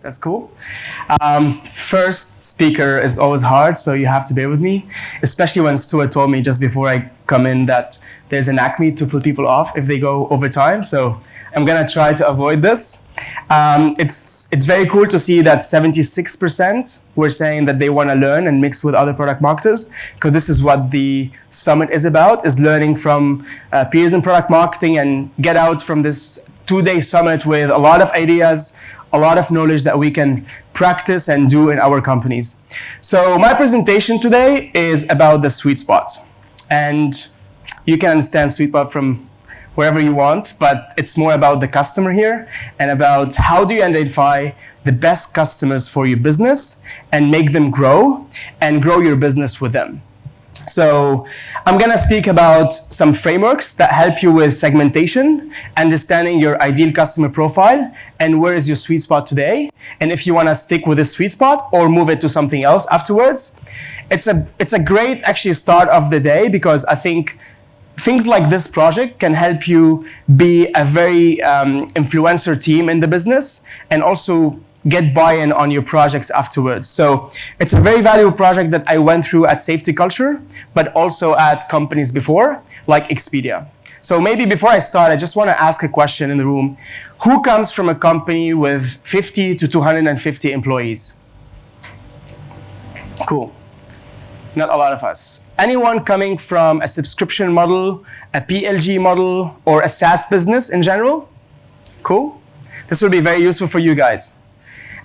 That's cool. First speaker is always hard, so you have to bear with me, especially when Stuart told me just before I come in that there's an acme to put people off if they go over time. So I'm gonna try to avoid this. It's very cool to see that 76% were saying that they want to learn and mix with other product marketers, because this is what the summit is about, is learning from peers in product marketing and get out from this 2-day summit with a lot of ideas, a lot of knowledge that we can practice and do in our companies. So my presentation today is about the sweet spot. And you can understand sweet spot from wherever you want, but it's more about the customer here and about how do you identify the best customers for your business and make them grow and grow your business with them. So I'm gonna speak about some frameworks that help you with segmentation, understanding your ideal customer profile, and where is your sweet spot today, and if you wanna stick with this sweet spot or move it to something else afterwards. It's a great actually start of the day, because I think things like this project can help you be a very influencer team in the business and also get buy-in on your projects afterwards. So it's a very valuable project that I went through at Safety Culture, but also at companies before, like Expedia. So maybe before I start, I just want to ask a question in the room. Who comes from a company with 50 to 250 employees? Cool. Not a lot of us. Anyone coming from a subscription model, a PLG model, or a SaaS business in general? Cool. This will be very useful for you guys.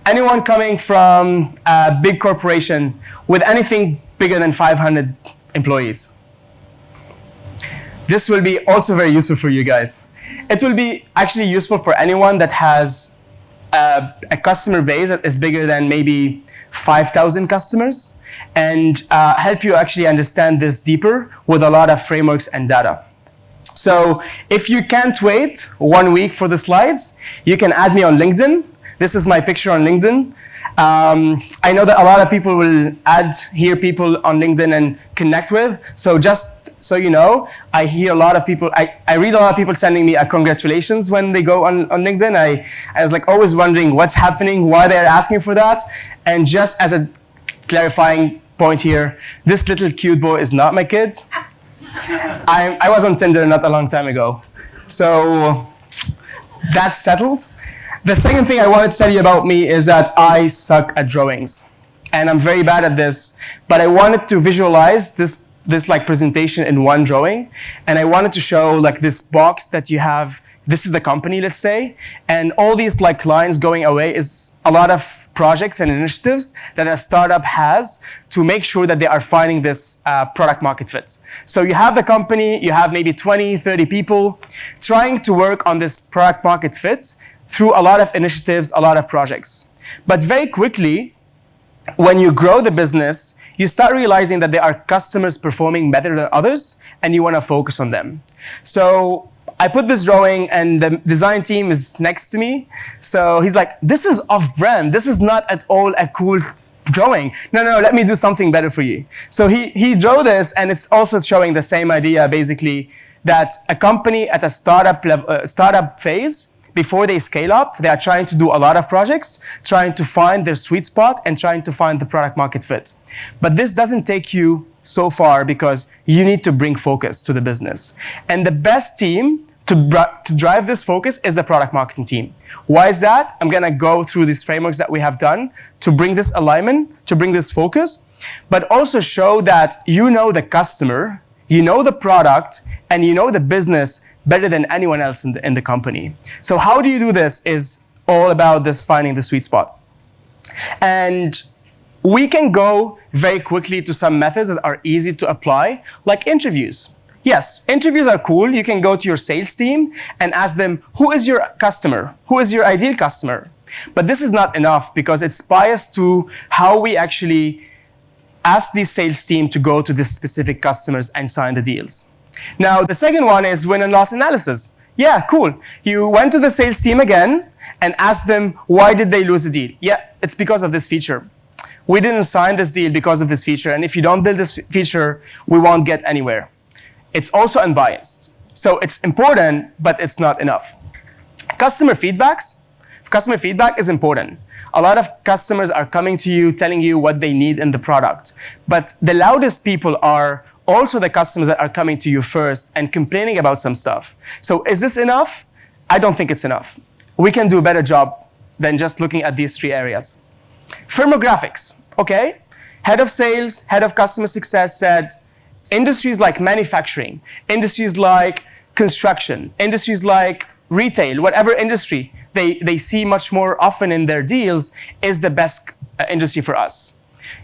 Anyone coming from a big corporation with anything bigger than 500 employees? This will be also very useful for you guys. It will be actually useful for anyone that has a customer base that is bigger than maybe 5,000 customers, and help you actually understand this deeper with a lot of frameworks and data. So if you can't wait 1 week for the slides, you can add me on LinkedIn. This is my picture on LinkedIn. I know that a lot of people will add here people on LinkedIn and connect with. So just so you know, I hear a lot of people, I read a lot of people sending me a congratulations when they go on LinkedIn. I was like always wondering what's happening, why they're asking for that. And just as a clarifying point here, this little cute boy is not my kid. I was on Tinder not a long time ago. So that's settled. The second thing I wanted to tell you about me is that I suck at drawings. And I'm very bad at this, but I wanted to visualize this like presentation in one drawing. And I wanted to show like this box that you have. This is the company, let's say, and all these like lines going away is a lot of projects and initiatives that a startup has to make sure that they are finding this product market fit. So you have the company, you have maybe 20, 30 people trying to work on this product market fit through a lot of initiatives, a lot of projects. But very quickly, when you grow the business, you start realizing that there are customers performing better than others, and you want to focus on them. So I put this drawing, and the design team is next to me. So he's like, this is off-brand. This is not at all a cool drawing. No, let me do something better for you. So he drew this, and it's also showing the same idea, basically, that a company at a startup phase, before they scale up, they are trying to do a lot of projects, trying to find their sweet spot and trying to find the product market fit. But this doesn't take you so far, because you need to bring focus to the business. And the best team to drive this focus is the product marketing team. Why is that? I'm gonna go through these frameworks that we have done to bring this alignment, to bring this focus, but also show that you know the customer, you know the product, and you know the business better than anyone else in the company. So how do you do this is all about this finding the sweet spot. And we can go very quickly to some methods that are easy to apply, like interviews. Yes, interviews are cool. You can go to your sales team and ask them, who is your customer? Who is your ideal customer? But this is not enough, because it's biased to how we actually ask the sales team to go to these specific customers and sign the deals. Now, the second one is win and loss analysis. Yeah, cool. You went to the sales team again and asked them, why did they lose the deal? Yeah, it's because of this feature. We didn't sign this deal because of this feature, and if you don't build this feature, we won't get anywhere. It's also unbiased. So it's important, but it's not enough. Customer feedback is important. A lot of customers are coming to you, telling you what they need in the product. But the loudest people are also the customers that are coming to you first and complaining about some stuff. So is this enough? I don't think it's enough. We can do a better job than just looking at these three areas. Firmographics, okay? Head of sales, head of customer success said, industries like manufacturing, industries like construction, industries like retail, whatever industry they see much more often in their deals is the best industry for us.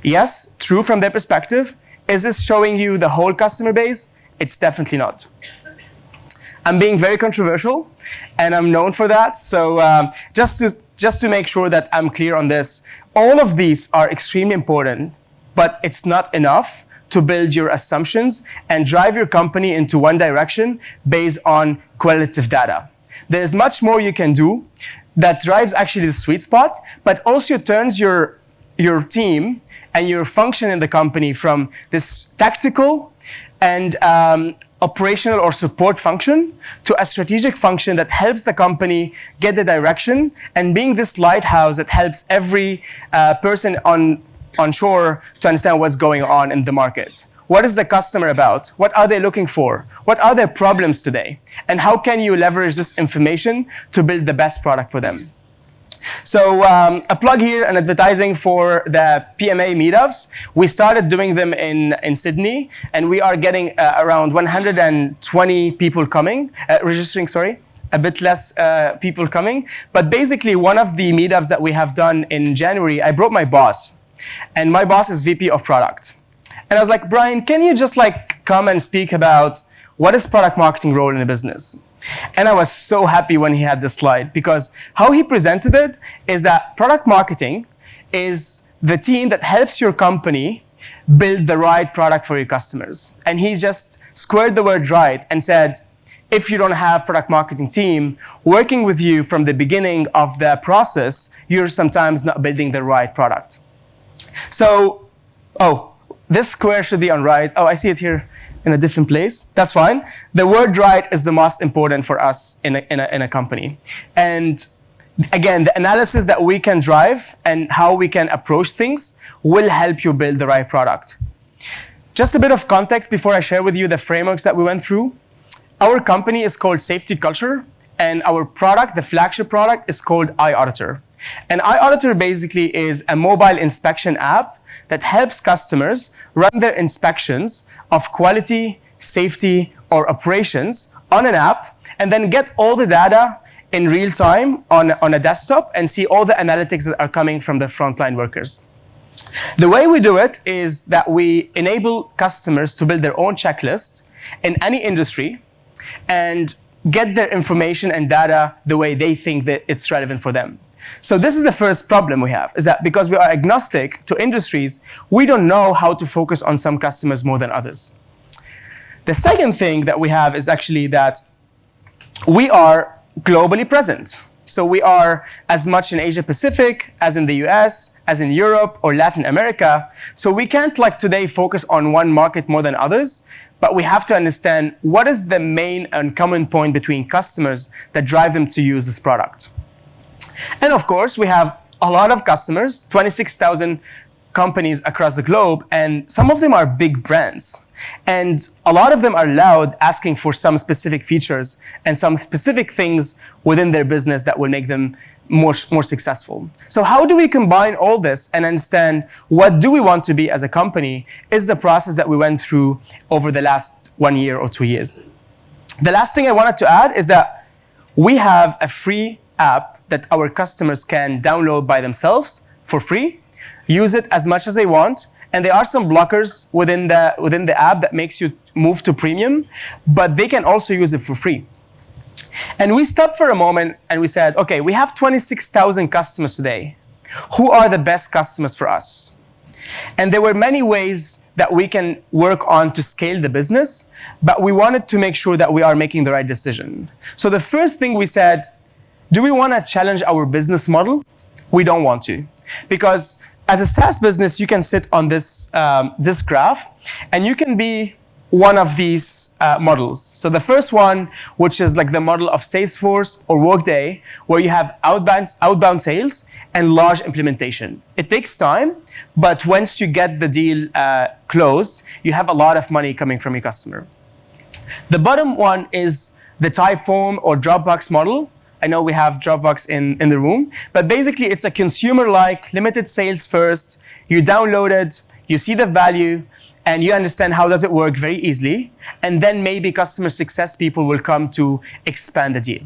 Yes, true from their perspective. Is this showing you the whole customer base? It's definitely not. I'm being very controversial, and I'm known for that. So just to make sure that I'm clear on this, all of these are extremely important, but it's not enough to build your assumptions and drive your company into one direction based on qualitative data. There is much more you can do that drives actually the sweet spot, but also turns your team and your function in the company from this tactical and operational or support function to a strategic function that helps the company get the direction and being this lighthouse that helps every person on shore to understand what's going on in the market. What is the customer about? What are they looking for? What are their problems today? And how can you leverage this information to build the best product for them? So a plug here and advertising for the PMA meetups. We started doing them in Sydney, and we are getting around 120 people coming, registering, sorry. A bit less people coming. But basically, one of the meetups that we have done in January, I brought my boss. And my boss is VP of product. And I was like, Brian, can you just come and speak about what is product marketing role in a business? And I was so happy when he had this slide, because how he presented it is that product marketing is the team that helps your company build the right product for your customers. And he just squared the word right and said, if you don't have product marketing team working with you from the beginning of the process, you're sometimes not building the right product. So, this square should be on right. Oh, I see it here in a different place. That's fine. The word right is the most important for us in a company. And again, the analysis that we can drive and how we can approach things will help you build the right product. Just a bit of context before I share with you the frameworks that we went through. Our company is called Safety Culture, and our product, the flagship product, is called iAuditor. And iAuditor basically is a mobile inspection app that helps customers run their inspections of quality, safety, or operations on an app, and then get all the data in real time on a desktop and see all the analytics that are coming from the frontline workers. The way we do it is that we enable customers to build their own checklist in any industry and get their information and data the way they think that it's relevant for them. So this is the first problem we have, is that because we are agnostic to industries, we don't know how to focus on some customers more than others. The second thing that we have is actually that we are globally present. So we are as much in Asia Pacific as in the US, as in Europe or Latin America. So we can't today focus on one market more than others, but we have to understand what is the main and common point between customers that drive them to use this product. And of course, we have a lot of customers, 26,000 companies across the globe, and some of them are big brands. And a lot of them are loud, asking for some specific features and some specific things within their business that will make them more successful. So how do we combine all this and understand what do we want to be as a company is the process that we went through over the last 1 year or 2 years. The last thing I wanted to add is that we have a free app that our customers can download by themselves for free, use it as much as they want, and there are some blockers within the app that makes you move to premium, but they can also use it for free. And we stopped for a moment and we said, okay, we have 26,000 customers today. Who are the best customers for us? And there were many ways that we can work on to scale the business, but we wanted to make sure that we are making the right decision. So the first thing we said, do we want to challenge our business model? We don't want to. Because as a SaaS business, you can sit on this graph and you can be one of these models. So the first one, which is like the model of Salesforce or Workday, where you have outbound sales and large implementation. It takes time, but once you get the deal closed, you have a lot of money coming from your customer. The bottom one is the Typeform or Dropbox model. I know we have Dropbox in the room, but basically it's a consumer-like, limited sales first. You download it, you see the value, and you understand how does it work very easily. And then maybe customer success people will come to expand the deal.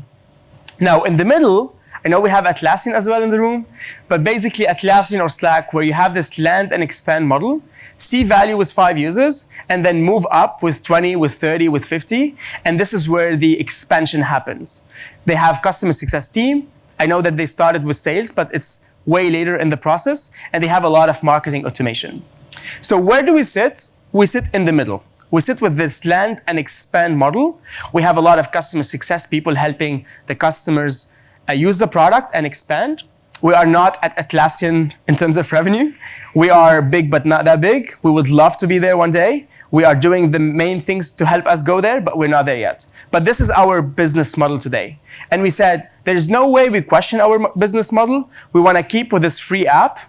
Now, in the middle, I know we have Atlassian as well in the room, but basically Atlassian or Slack, where you have this land and expand model, see value with 5 users, and then move up with 20, with 30, with 50. And this is where the expansion happens. They have customer success team. I know that they started with sales, but it's way later in the process, and they have a lot of marketing automation. So where do we sit? We sit in the middle. We sit with this land and expand model. We have a lot of customer success people helping the customers use the product and expand. We are not at Atlassian in terms of revenue. We are big, but not that big. We would love to be there one day. We are doing the main things to help us go there, but we're not there yet. But this is our business model today. And we said, there's no way we question our business model. We want to keep with this free app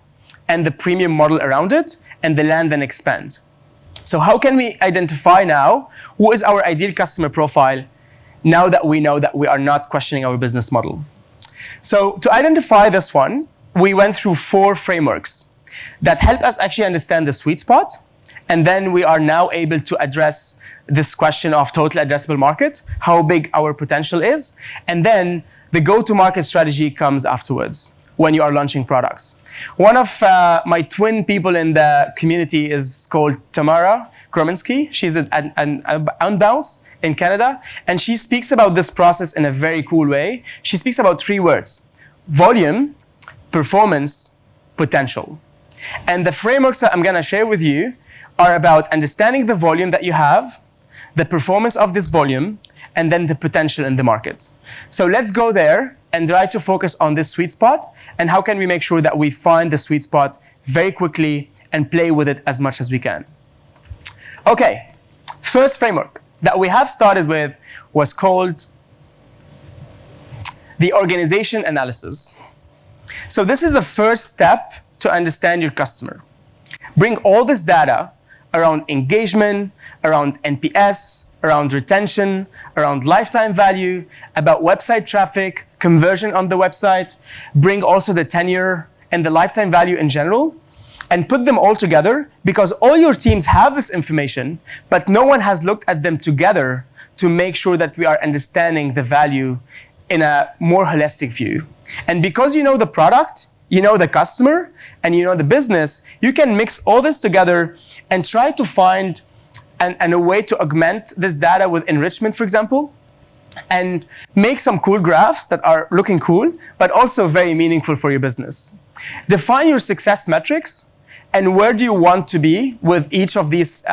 and the premium model around it, and the land and expand. So how can we identify now who is our ideal customer profile now that we know that we are not questioning our business model? So to identify this one, we went through 4 frameworks that help us actually understand the sweet spot. And then we are now able to address this question of total addressable market, how big our potential is. And then the go-to-market strategy comes afterwards when you are launching products. One of my twin people in the community is called Tamara Krominski. She's at Unbounce in Canada, and she speaks about this process in a very cool way. She speaks about 3 words: volume, performance, potential. And the frameworks that I'm gonna share with you are about understanding the volume that you have, the performance of this volume, and then the potential in the market. So let's go there and try to focus on this sweet spot, and how can we make sure that we find the sweet spot very quickly and play with it as much as we can. Okay, first framework that we have started with was called the organization analysis. So this is the first step to understand your customer. Bring all this data around engagement, around NPS, around retention, around lifetime value, about website traffic, conversion on the website, bring also the tenure and the lifetime value in general, and put them all together, because all your teams have this information, but no one has looked at them together to make sure that we are understanding the value in a more holistic view. And because you know the product, you know the customer, and you know the business, you can mix all this together and try to find a way to augment this data with enrichment, for example, and make some cool graphs that are looking cool, but also very meaningful for your business. Define your success metrics and where do you want to be with each of these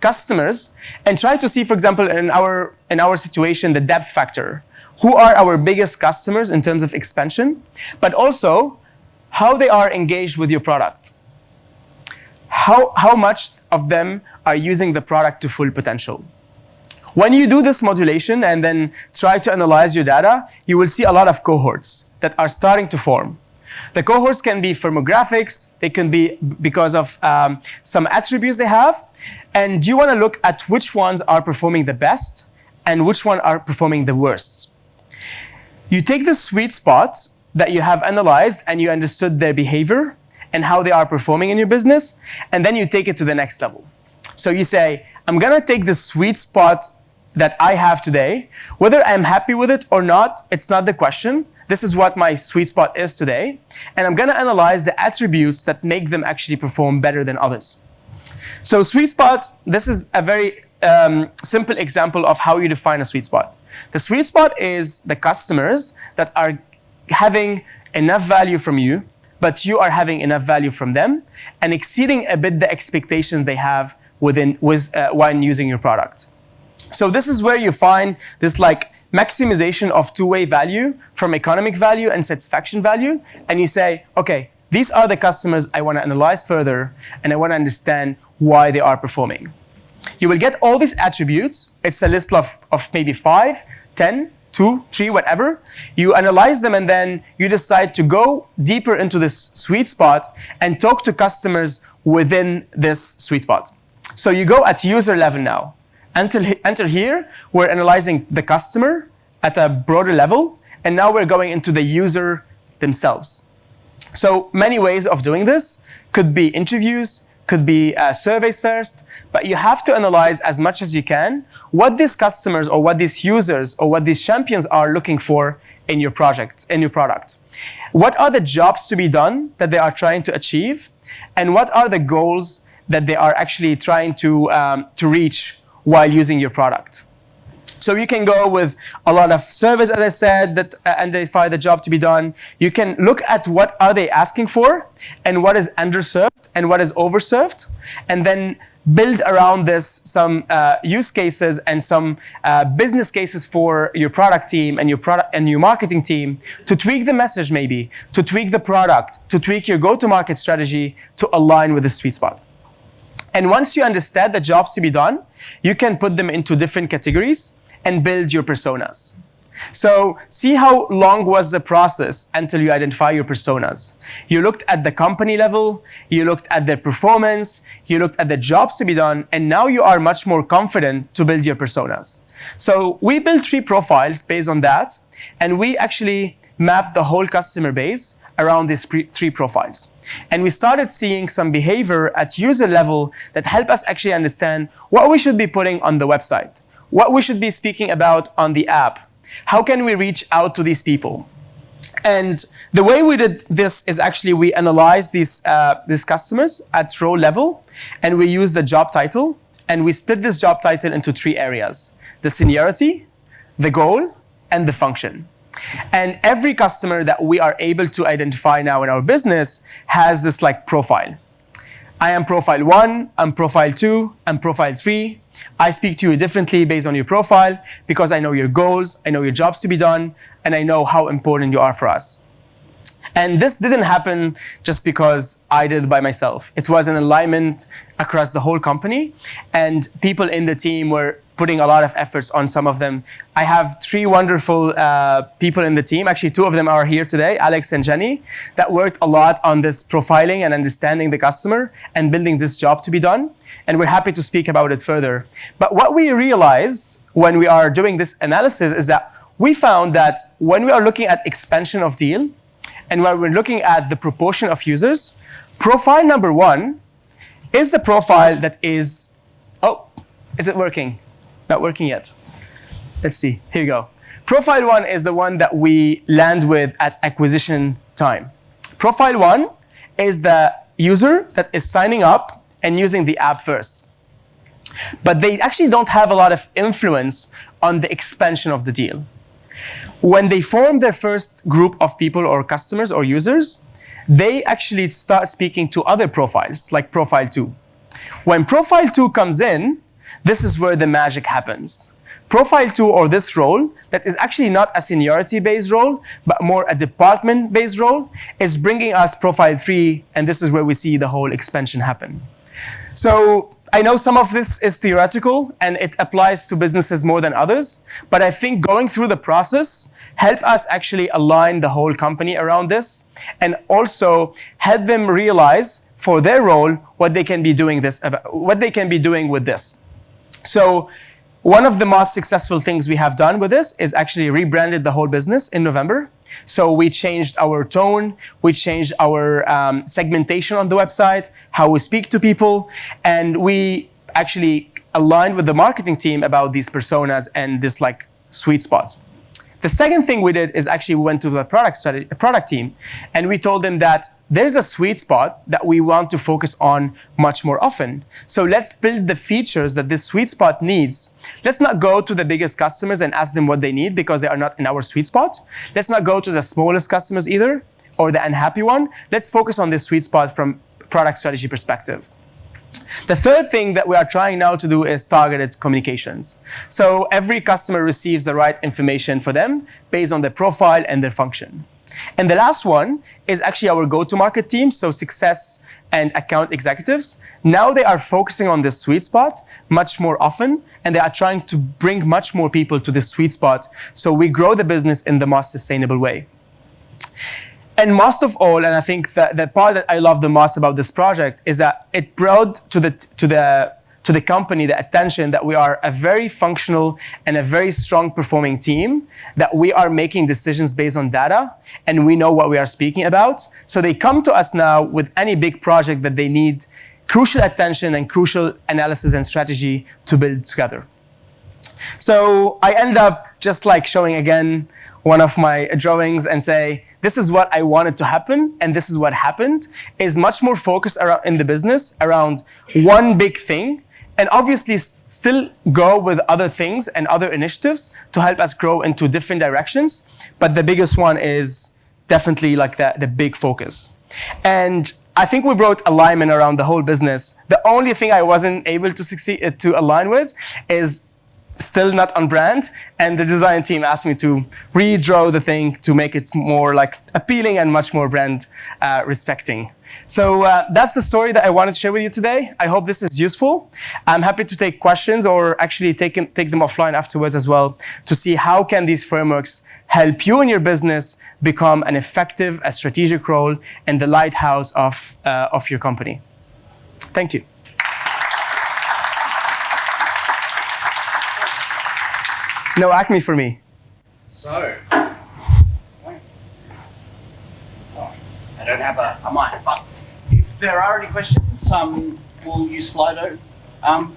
customers, and try to see, for example, in our situation, the depth factor. Who are our biggest customers in terms of expansion, but also how they are engaged with your product. How much of them are using the product to full potential. When you do this modulation and then try to analyze your data, you will see a lot of cohorts that are starting to form. The cohorts can be firmographics, they can be because of some attributes they have, and you want to look at which ones are performing the best and which ones are performing the worst. You take the sweet spots that you have analyzed and you understood their behavior and how they are performing in your business, and then you take it to the next level. So you say, I'm gonna take the sweet spot that I have today, whether I'm happy with it or not, it's not the question. This is what my sweet spot is today, and I'm gonna analyze the attributes that make them actually perform better than others. So sweet spot, this is a very simple example of how you define a sweet spot. The sweet spot is the customers that are having enough value from you, but you are having enough value from them and exceeding a bit the expectations they have when using your product. So this is where you find this like maximization of two-way value from economic value and satisfaction value. And you say, okay, these are the customers I want to analyze further and I want to understand why they are performing. You will get all these attributes. It's a list of maybe 5, 10, 2, 3, whatever. You analyze them and then you decide to go deeper into this sweet spot and talk to customers within this sweet spot. So you go at user level now. Enter here, we're analyzing the customer at a broader level, and now we're going into the user themselves. So many ways of doing this. Could be interviews, could be surveys first, but you have to analyze as much as you can what these customers or what these users or what these champions are looking for in your project, in your product. What are the jobs to be done that they are trying to achieve, and what are the goals that they are actually trying to reach while using your product. So you can go with a lot of surveys, as I said, that identify the job to be done. You can look at what are they asking for and what is underserved and what is overserved, and then build around this some use cases and some business cases for your product team and your marketing team to tweak the message, maybe to tweak the product, to tweak your go-to-market strategy to align with the sweet spot. And once you understand the jobs to be done, you can put them into different categories and build your personas. So see how long was the process until you identify your personas. You looked at the company level, you looked at their performance, you looked at the jobs to be done, and now you are much more confident to build your personas. So we built 3 profiles based on that, and we actually mapped the whole customer base around these 3 profiles. And we started seeing some behavior at user level that help us actually understand what we should be putting on the website, what we should be speaking about on the app, how can we reach out to these people. And the way we did this is actually we analyzed these customers at row level, and we used the job title, and we split this job title into 3 areas: the seniority, the goal, and the function. And every customer that we are able to identify now in our business has this like profile. I am profile 1, I'm profile 2, I'm profile 3. I speak to you differently based on your profile because I know your goals, I know your jobs to be done, and I know how important you are for us. And this didn't happen just because I did it by myself. It was an alignment across the whole company, and people in the team were putting a lot of efforts on some of them. I have 3 wonderful people in the team. Actually, 2 of them are here today, Alex and Jenny, that worked a lot on this profiling and understanding the customer and building this job to be done. And we're happy to speak about it further. But what we realized when we are doing this analysis is that we found that when we are looking at expansion of deal, and when we're looking at the proportion of users, profile number 1 is the profile that is, is it working? Not working yet. Let's see, here you go. Profile 1 is the one that we land with at acquisition time. Profile 1 is the user that is signing up and using the app first. But they actually don't have a lot of influence on the expansion of the deal. When they form their first group of people or customers or users, they actually start speaking to other profiles, like profile 2. When profile 2 comes in, this is where the magic happens. Profile 2, or this role, that is actually not a seniority-based role, but more a department-based role, is bringing us profile 3, and this is where we see the whole expansion happen. So I know some of this is theoretical, and it applies to businesses more than others, but I think going through the process help us actually align the whole company around this, and also help them realize for their role what they can be doing with this. So one of the most successful things we have done with this is actually rebranded the whole business in November. So we changed our tone, we changed our segmentation on the website, how we speak to people, and we actually aligned with the marketing team about these personas and this like sweet spot. The second thing we did is actually we went to the product team, and we told them that there's a sweet spot that we want to focus on much more often. So let's build the features that this sweet spot needs. Let's not go to the biggest customers and ask them what they need because they are not in our sweet spot. Let's not go to the smallest customers either, or the unhappy one. Let's focus on this sweet spot from product strategy perspective. The third thing that we are trying now to do is targeted communications. So every customer receives the right information for them based on their profile and their function. And the last one is actually our go-to-market team, so success and account executives. Now they are focusing on this sweet spot much more often, and they are trying to bring much more people to this sweet spot, so we grow the business in the most sustainable way. And most of all, and I think that the part that I love the most about this project is that it brought to the company the attention that we are a very functional and a very strong performing team, that we are making decisions based on data and we know what we are speaking about. So they come to us now with any big project that they need crucial attention and crucial analysis and strategy to build together. So I end up just like showing again one of my drawings and say, this is what I wanted to happen, and this is what happened, is much more focused around, in the business around one big thing, and obviously still go with other things and other initiatives to help us grow into different directions. But the biggest one is definitely like the big focus. And I think we brought alignment around the whole business. The only thing I wasn't able to align with is still not on brand, and the design team asked me to redraw the thing to make it more like appealing and much more brand respecting. So that's the story that I wanted to share with you today. I hope this is useful. I'm happy to take questions or actually take them offline afterwards as well to see how can these frameworks help you and your business become an effective, a strategic role in the lighthouse of your company. Thank you. No Acme for me. So, I don't have a mic, but if there are any questions, we'll use Slido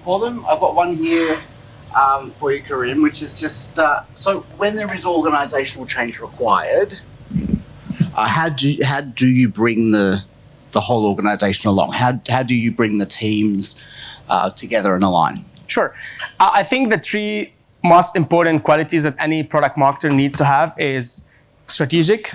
for them. I've got one here for you, Karim, which is just, so when there is organisational change required, how do you bring the whole organisation along? How do you bring the teams together and align? Sure. I think the three most important qualities that any product marketer needs to have is strategic,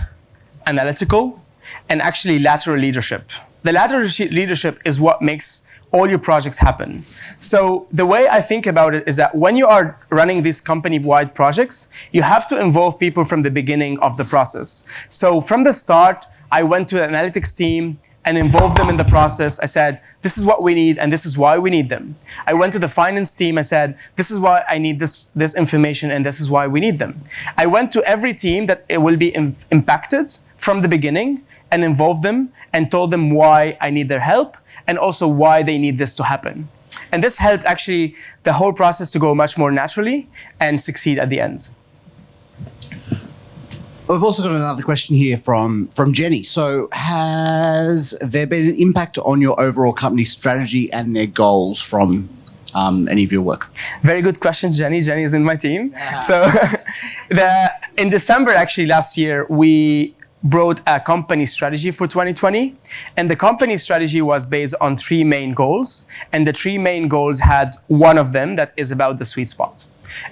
analytical, and actually lateral leadership. The lateral leadership is what makes all your projects happen. So the way I think about it is that when you are running these company-wide projects, you have to involve people from the beginning of the process. So from the start, I went to the analytics team and involved them in the process. I said, this is what we need and this is why we need them. I went to the finance team. I said, this is why I need this information and this is why we need them. I went to every team that it will be impacted from the beginning and involved them and told them why I need their help and also why they need this to happen. And this helped actually the whole process to go much more naturally and succeed at the end. We've also got another question here from Jenny. So has there been an impact on your overall company strategy and their goals from any of your work? Very good question, Jenny. Jenny is in my team. So in December, actually, last year, we brought a company strategy for 2020. And the company strategy was based on 3 main goals. And the 3 main goals had one of them that is about the sweet spot.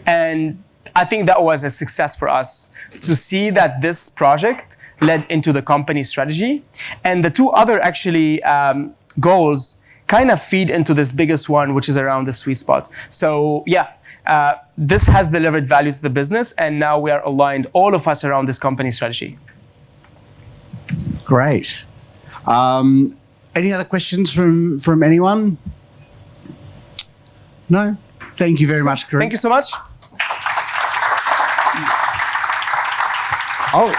And I think that was a success for us to see that this project led into the company strategy. And the 2 other actually goals kind of feed into this biggest one, which is around the sweet spot. So yeah, this has delivered value to the business. And now we are aligned, all of us, around this company strategy. Great. Any other questions from anyone? No? Thank you very much, Karim. Thank you so much. Oh.